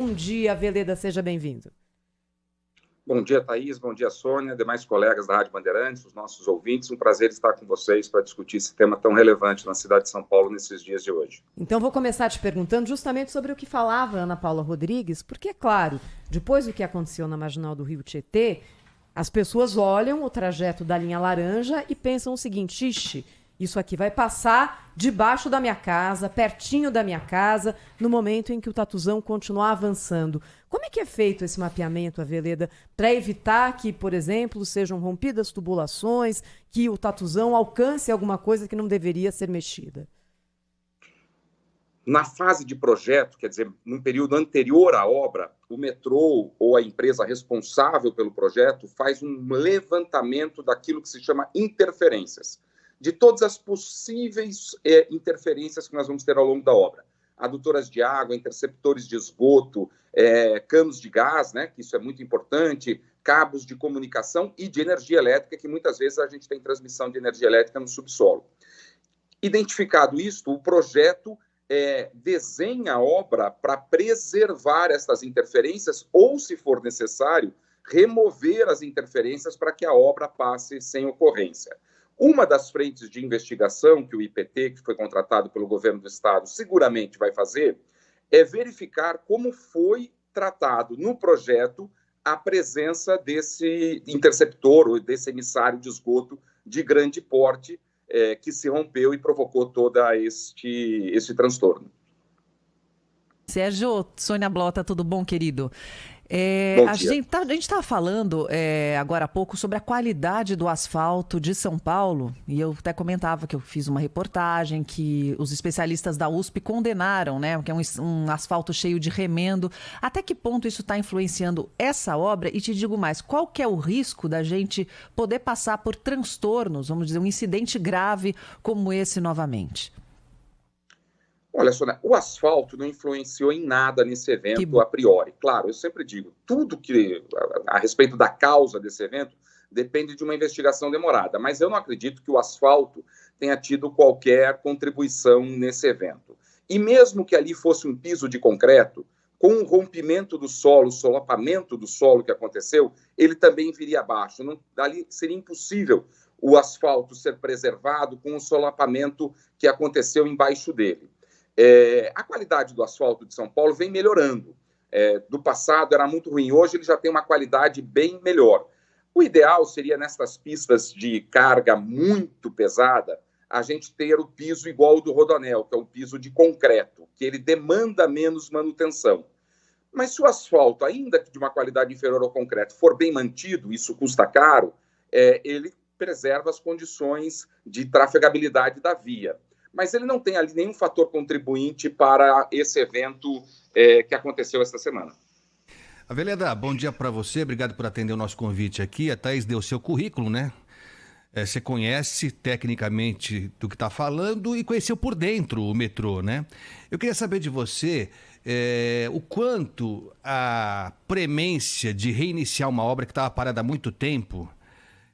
Bom dia, Veleda, seja bem-vindo. Bom dia, Thaís, bom dia, Sônia, demais colegas da Rádio Bandeirantes, os nossos ouvintes. Um prazer estar com vocês para discutir esse tema tão relevante na cidade de São Paulo nesses dias de hoje. Então, vou começar te perguntando justamente sobre o que falava Ana Paula Rodrigues, porque, é claro, depois do que aconteceu na Marginal do Rio Tietê, as pessoas olham o trajeto da linha laranja e pensam o seguinte: ixi, isso aqui vai passar debaixo da minha casa, pertinho da minha casa, no momento em que o Tatuzão continuar avançando. Como é que é feito esse mapeamento, Veleda, para evitar que, por exemplo, sejam rompidas tubulações, que o Tatuzão alcance alguma coisa que não deveria ser mexida? Na fase de projeto, quer dizer, no período anterior à obra, o metrô ou a empresa responsável pelo projeto faz um levantamento daquilo que se chama interferências, de todas as possíveis interferências que nós vamos ter ao longo da obra. Adutoras de água, interceptores de esgoto, canos de gás, né, que isso é muito importante, cabos de comunicação e de energia elétrica, que muitas vezes a gente tem transmissão de energia elétrica no subsolo. Identificado isto, o projeto desenha a obra para preservar essas interferências ou, se for necessário, remover as interferências para que a obra passe sem ocorrência. Uma das frentes de investigação que o IPT, que foi contratado pelo governo do estado, seguramente vai fazer, é verificar como foi tratado no projeto a presença desse interceptor ou desse emissário de esgoto de grande porte que se rompeu e provocou todo este transtorno. Sérgio, Sônia Blota, tudo bom, querido? Bom A dia. gente estava falando agora há pouco sobre a qualidade do asfalto de São Paulo, e eu até comentava que eu fiz uma reportagem que os especialistas da USP condenaram, né? Que é um asfalto cheio de remendo. Até que ponto isso está influenciando essa obra? E te digo mais, qual que é o risco da gente poder passar por transtornos, vamos dizer, um incidente grave como esse novamente? Olha, Sônia, o asfalto não influenciou em nada nesse Que evento bom. a priori. Claro, eu sempre digo, tudo que a respeito da causa desse evento depende de uma investigação demorada, mas eu não acredito que o asfalto tenha tido qualquer contribuição nesse evento. E mesmo que ali fosse um piso de concreto, com o rompimento do solo, o solapamento do solo que aconteceu, ele também viria abaixo. Não, ali seria impossível o asfalto ser preservado com o solapamento que aconteceu embaixo dele. A qualidade do asfalto de São Paulo vem melhorando. Do passado era muito ruim, hoje ele já tem uma qualidade bem melhor. O ideal seria, nessas pistas de carga muito pesada, a gente ter o piso igual ao do Rodoanel, que é um piso de concreto, que ele demanda menos manutenção. Mas se o asfalto, ainda de uma qualidade inferior ao concreto, for bem mantido, isso custa caro, ele preserva as condições de trafegabilidade da via. Mas ele não tem ali nenhum fator contribuinte para esse evento que aconteceu esta semana. Veleda, bom dia para você, obrigado por atender o nosso convite aqui. A Thaís deu o seu currículo, né? Você conhece tecnicamente do que está falando e conheceu por dentro o metrô, né? Eu queria saber de você o quanto a premência de reiniciar uma obra que estava parada há muito tempo,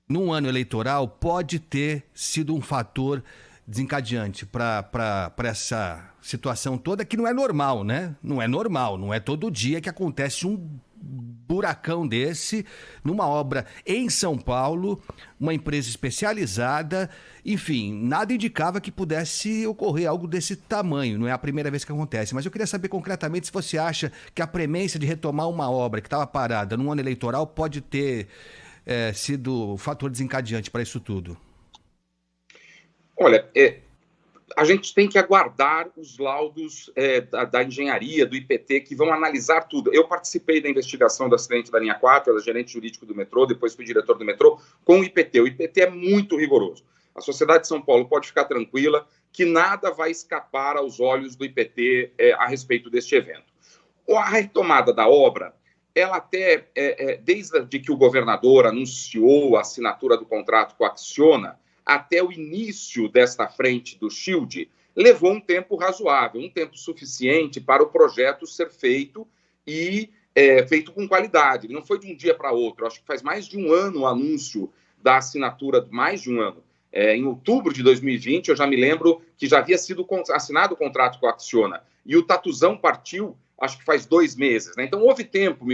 num ano eleitoral, pode ter sido um fator desencadeante para essa situação toda, que não é normal, né? Não é normal, não é todo dia que acontece um buracão desse numa obra em São Paulo, uma empresa especializada, enfim, nada indicava que pudesse ocorrer algo desse tamanho, não é a primeira vez que acontece, mas eu queria saber concretamente se você acha que a premência de retomar uma obra que estava parada num ano eleitoral pode ter sido o fator desencadeante para isso tudo. Olha, a gente tem que aguardar os laudos da engenharia, do IPT, que vão analisar tudo. Eu participei da investigação do acidente da linha 4, era gerente jurídico do metrô, depois fui diretor do metrô, com o IPT. O IPT é muito rigoroso. A sociedade de São Paulo pode ficar tranquila que nada vai escapar aos olhos do IPT a respeito deste evento. A retomada da obra, ela até, desde que o governador anunciou a assinatura do contrato com a Acciona, até o início desta frente do Shield, levou um tempo razoável, um tempo suficiente para o projeto ser feito e feito com qualidade. Não foi de um dia para outro, acho que faz mais de um ano o anúncio da assinatura, mais de um ano. Em outubro de 2020, eu já me lembro que já havia sido assinado o contrato com a Acciona, e o Tatuzão partiu acho que faz 2 meses, né? Então houve tempo,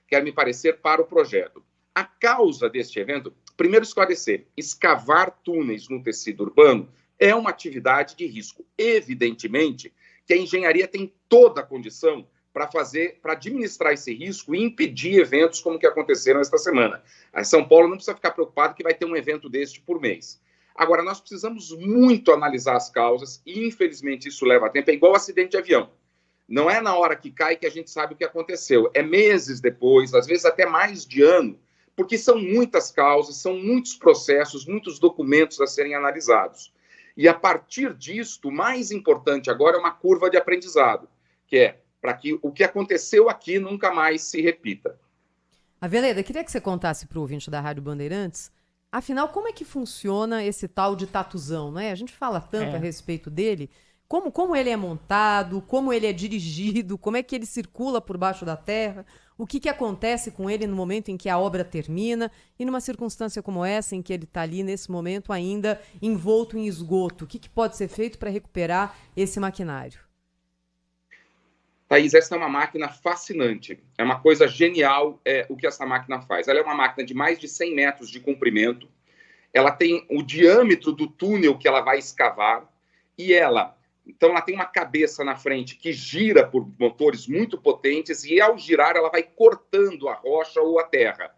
quer me parecer, para o projeto. A causa deste evento, primeiro esclarecer, escavar túneis no tecido urbano é uma atividade de risco. Evidentemente que a engenharia tem toda a condição para administrar esse risco e impedir eventos como que aconteceram esta semana. A São Paulo não precisa ficar preocupado que vai ter um evento deste por mês. Agora, nós precisamos muito analisar as causas e, infelizmente, isso leva tempo. É igual acidente de avião. Não é na hora que cai que a gente sabe o que aconteceu. É meses depois, às vezes até mais de ano, porque são muitas causas, são muitos processos, muitos documentos a serem analisados. E, a partir disto, o mais importante agora é uma curva de aprendizado, que é para que o que aconteceu aqui nunca mais se repita. Aveleda, queria que você contasse para o ouvinte da Rádio Bandeirantes, afinal, como é que funciona esse tal de tatuzão, né? A gente fala tanto a respeito dele, como ele é montado, como ele é dirigido, como é que ele circula por baixo da terra, o que acontece com ele no momento em que a obra termina e numa circunstância como essa, em que ele está ali, nesse momento, ainda envolto em esgoto. O que pode ser feito para recuperar esse maquinário? Thaís, essa é uma máquina fascinante. É uma coisa genial o que essa máquina faz. Ela é uma máquina de mais de 100 metros de comprimento. Ela tem o diâmetro do túnel que ela vai escavar. Então, ela tem uma cabeça na frente que gira por motores muito potentes e, ao girar, ela vai cortando a rocha ou a terra.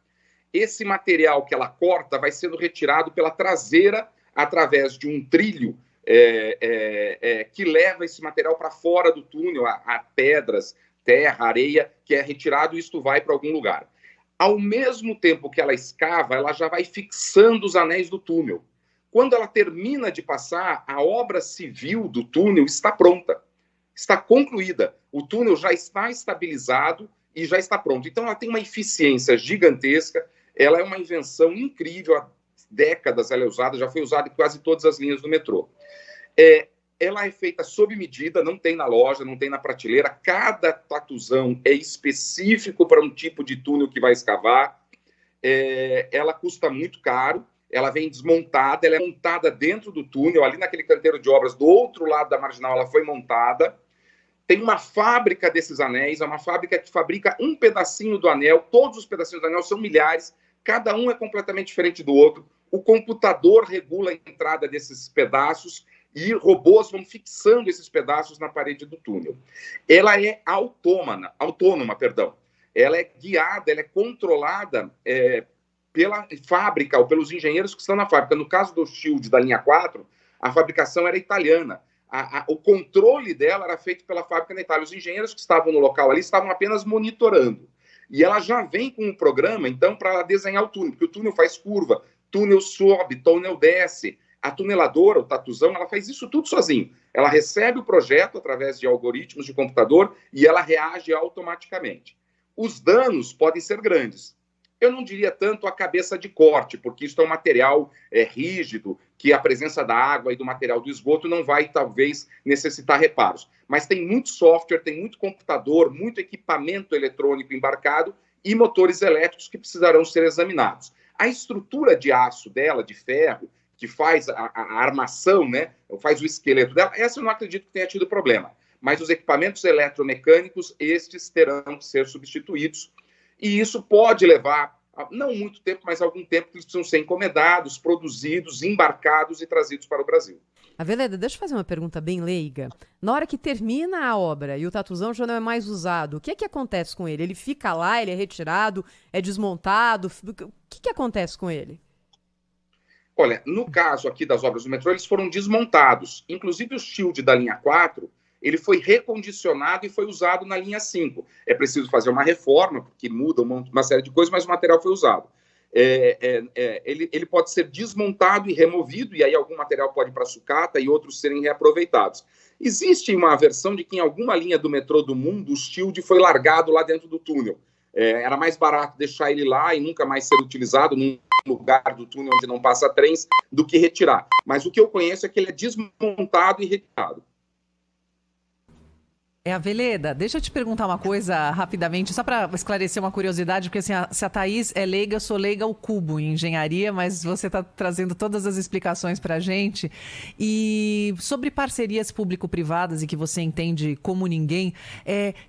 Esse material que ela corta vai sendo retirado pela traseira através de um trilho que leva esse material para fora do túnel, a pedras, terra, areia, que é retirado e isto vai para algum lugar. Ao mesmo tempo que ela escava, ela já vai fixando os anéis do túnel. Quando ela termina de passar, a obra civil do túnel está pronta, está concluída. O túnel já está estabilizado e já está pronto. Então, ela tem uma eficiência gigantesca, ela é uma invenção incrível, há décadas ela é usada, já foi usada em quase todas as linhas do metrô. Ela é feita sob medida, não tem na loja, não tem na prateleira. Cada tatuzão é específico para um tipo de túnel que vai escavar. Ela custa muito caro, ela vem desmontada, ela é montada dentro do túnel, ali naquele canteiro de obras do outro lado da Marginal, ela foi montada. Tem uma fábrica desses anéis, é uma fábrica que fabrica um pedacinho do anel, todos os pedacinhos do anel são milhares, cada um é completamente diferente do outro. O computador regula a entrada desses pedaços e robôs vão fixando esses pedaços na parede do túnel. Ela é autônoma. Ela é guiada, ela é controlada pela fábrica ou pelos engenheiros que estão na fábrica. No caso do Shield da linha 4, a fabricação era italiana. O controle dela era feito pela fábrica na Itália. Os engenheiros que estavam no local ali estavam apenas monitorando. E ela já vem com um programa, então, para desenhar o túnel, porque o túnel faz curva, túnel sobe, túnel desce. A tuneladora, o tatuzão, ela faz isso tudo sozinho. Ela recebe o projeto através de algoritmos de computador e ela reage automaticamente. Os danos podem ser grandes. Eu não diria tanto a cabeça de corte, porque isso é um material rígido, que a presença da água e do material do esgoto não vai, talvez, necessitar reparos. Mas tem muito software, tem muito computador, muito equipamento eletrônico embarcado e motores elétricos que precisarão ser examinados. A estrutura de aço dela, de ferro, que faz a armação, né, faz o esqueleto dela, essa eu não acredito que tenha tido problema. Mas os equipamentos eletromecânicos, estes terão que ser substituídos. E isso pode levar, não muito tempo, mas algum tempo, que eles precisam ser encomendados, produzidos, embarcados e trazidos para o Brasil. Aveleda, deixa eu fazer uma pergunta bem leiga. Na hora que termina a obra e o tatuzão já não é mais usado, o que acontece com ele? Ele fica lá, ele é retirado, é desmontado? O que acontece com ele? Olha, no caso aqui das obras do metrô, eles foram desmontados. Inclusive o Shield da linha 4, ele foi recondicionado e foi usado na linha 5. É preciso fazer uma reforma, porque muda uma série de coisas, mas o material foi usado. Ele pode ser desmontado e removido, e aí algum material pode ir para a sucata e outros serem reaproveitados. Existe uma versão de que em alguma linha do metrô do mundo, o Shield foi largado lá dentro do túnel. Era mais barato deixar ele lá e nunca mais ser utilizado num lugar do túnel onde não passa trens do que retirar. Mas o que eu conheço é que ele é desmontado e retirado. Aveleda, deixa eu te perguntar uma coisa rapidamente, só para esclarecer uma curiosidade, porque assim, se a Thaís é leiga, eu sou leiga ao cubo em engenharia, mas você está trazendo todas as explicações para a gente. E sobre parcerias público-privadas e que você entende como ninguém,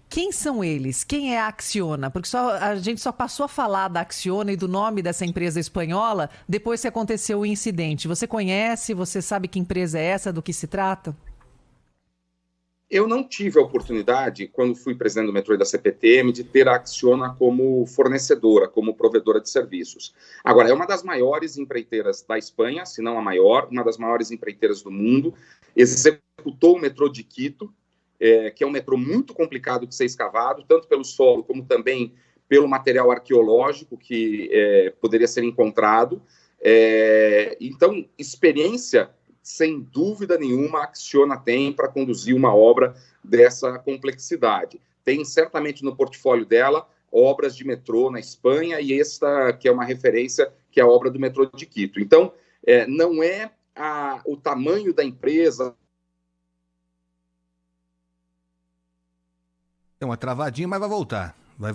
quem são eles? Quem é a Acciona? Porque a gente só passou a falar da Acciona e do nome dessa empresa espanhola depois que aconteceu o incidente. Você conhece, você sabe que empresa é essa, do que se trata? Eu não tive a oportunidade, quando fui presidente do metrô e da CPTM, de ter a Acciona como fornecedora, como provedora de serviços. Agora, é uma das maiores empreiteiras da Espanha, se não a maior, uma das maiores empreiteiras do mundo. Executou o metrô de Quito, que é um metrô muito complicado de ser escavado, tanto pelo solo como também pelo material arqueológico que poderia ser encontrado. Então, experiência, sem dúvida nenhuma, a Acciona tem para conduzir uma obra dessa complexidade. Tem certamente no portfólio dela obras de metrô na Espanha e esta que é uma referência, que é a obra do metrô de Quito. Então, não é o tamanho da empresa. É uma travadinha, mas vai voltar. Vai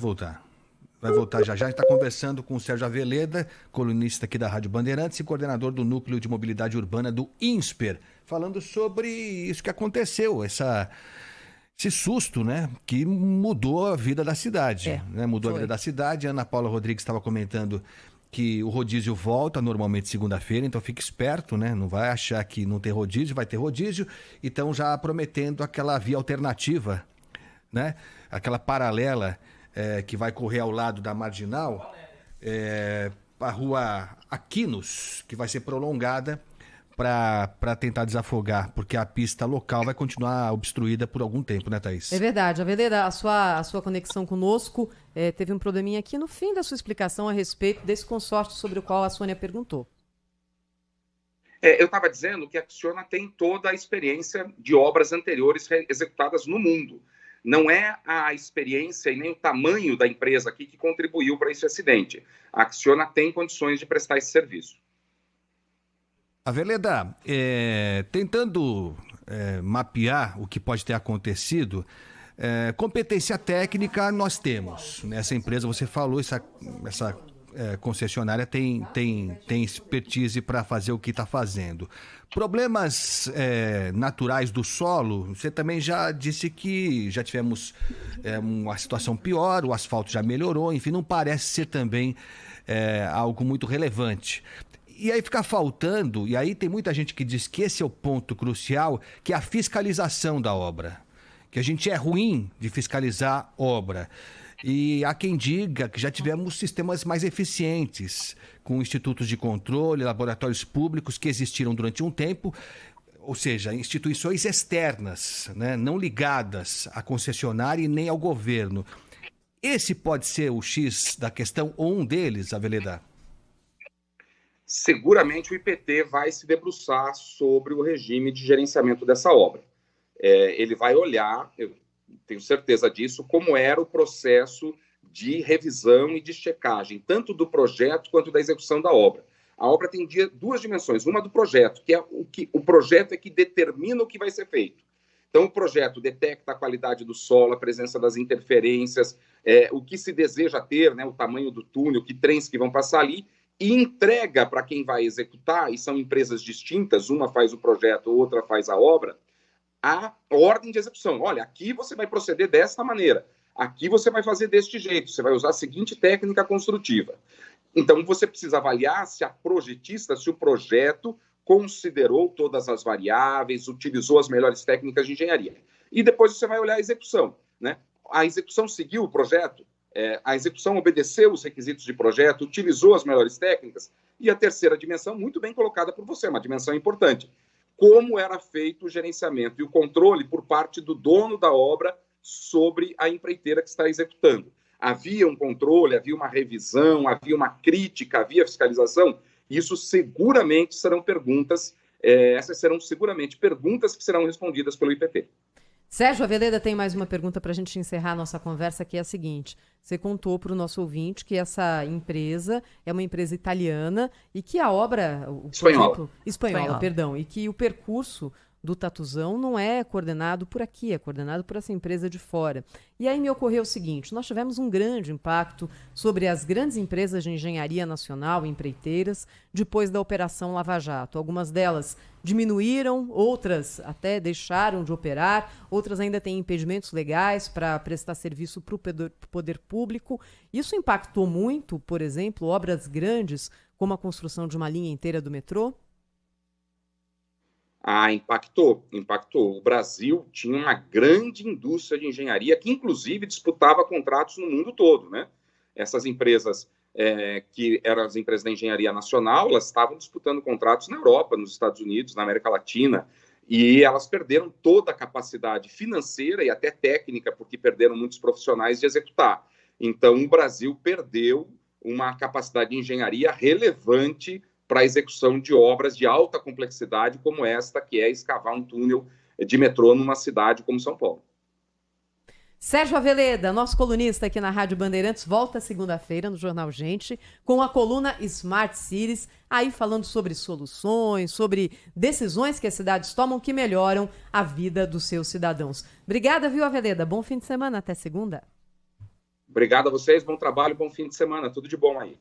voltar já. A gente está conversando com o Sérgio Aveleda, colunista aqui da Rádio Bandeirantes e coordenador do Núcleo de Mobilidade Urbana do INSPER, falando sobre isso que aconteceu, esse susto, né, que mudou a vida da cidade. Mudou a vida da cidade. A Ana Paula Rodrigues estava comentando que o rodízio volta normalmente segunda-feira, então fique esperto, né? Não vai achar que não tem rodízio, vai ter rodízio. Então já prometendo aquela via alternativa, né? Aquela paralela que vai correr ao lado da Marginal, a rua Aquinos, que vai ser prolongada para tentar desafogar, porque a pista local vai continuar obstruída por algum tempo, né, Thaís? É verdade. Aveleda, a sua conexão conosco teve um probleminha aqui no fim da sua explicação a respeito desse consórcio sobre o qual a Sônia perguntou. Eu estava dizendo que a Acciona tem toda a experiência de obras anteriores executadas no mundo. Não é a experiência e nem o tamanho da empresa aqui que contribuiu para esse acidente. A Acciona tem condições de prestar esse serviço. Aveleda, tentando mapear o que pode ter acontecido, competência técnica nós temos. Nessa empresa, você falou, essa concessionária tem expertise para fazer o que está fazendo. Problemas naturais do solo, você também já disse que já tivemos uma situação pior, o asfalto já melhorou, enfim, não parece ser também algo muito relevante. E aí fica faltando, e aí tem muita gente que diz que esse é o ponto crucial, que é a fiscalização da obra. Que a gente é ruim de fiscalizar obra. E há quem diga que já tivemos sistemas mais eficientes, com institutos de controle, laboratórios públicos que existiram durante um tempo, ou seja, instituições externas, né, não ligadas à concessionária e nem ao governo. Esse pode ser o X da questão, ou um deles, Aveleda? Seguramente o IPT vai se debruçar sobre o regime de gerenciamento dessa obra. Ele vai olhar, eu tenho certeza disso, como era o processo de revisão e de checagem, tanto do projeto quanto da execução da obra. A obra tem duas dimensões, uma do projeto, que é o projeto é que determina o que vai ser feito. Então, o projeto detecta a qualidade do solo, a presença das interferências, o que se deseja ter, né, o tamanho do túnel, que trens que vão passar ali, e entrega para quem vai executar, e são empresas distintas, uma faz o projeto, outra faz a obra, a ordem de execução. Olha, aqui você vai proceder desta maneira, aqui você vai fazer deste jeito, você vai usar a seguinte técnica construtiva. Então, você precisa avaliar se a projetista, se o projeto considerou todas as variáveis, utilizou as melhores técnicas de engenharia. E depois você vai olhar a execução, né? A execução seguiu o projeto? A execução obedeceu os requisitos de projeto, utilizou as melhores técnicas? E a terceira dimensão, muito bem colocada por você, uma dimensão importante. Como era feito o gerenciamento e o controle por parte do dono da obra sobre a empreiteira que está executando? Havia um controle, havia uma revisão, havia uma crítica, havia fiscalização? Isso seguramente serão perguntas, essas serão seguramente perguntas que serão respondidas pelo IPT. Sérgio Aveleda tem mais uma pergunta para a gente encerrar a nossa conversa, que é a seguinte. Você contou para o nosso ouvinte que essa empresa é uma empresa italiana e que a obra... Espanhola. Espanhola, perdão. E que o percurso do Tatuzão não é coordenado por aqui, é coordenado por essa empresa de fora. E aí me ocorreu o seguinte, nós tivemos um grande impacto sobre as grandes empresas de engenharia nacional, empreiteiras, depois da Operação Lava Jato. Algumas delas diminuíram, outras até deixaram de operar, outras ainda têm impedimentos legais para prestar serviço para o poder público. Isso impactou muito, por exemplo, obras grandes, como a construção de uma linha inteira do metrô? Impactou. O Brasil tinha uma grande indústria de engenharia que, inclusive, disputava contratos no mundo todo, né? Essas empresas, que eram as empresas da engenharia nacional, elas estavam disputando contratos na Europa, nos Estados Unidos, na América Latina, e elas perderam toda a capacidade financeira e até técnica, porque perderam muitos profissionais de executar. Então, o Brasil perdeu uma capacidade de engenharia relevante para a execução de obras de alta complexidade como esta, que é escavar um túnel de metrô numa cidade como São Paulo. Sérgio Aveleda, nosso colunista aqui na Rádio Bandeirantes, volta segunda-feira no Jornal Gente com a coluna Smart Cities, aí falando sobre soluções, sobre decisões que as cidades tomam que melhoram a vida dos seus cidadãos. Obrigada, viu, Aveleda? Bom fim de semana, até segunda. Obrigado a vocês, bom trabalho, bom fim de semana, tudo de bom aí.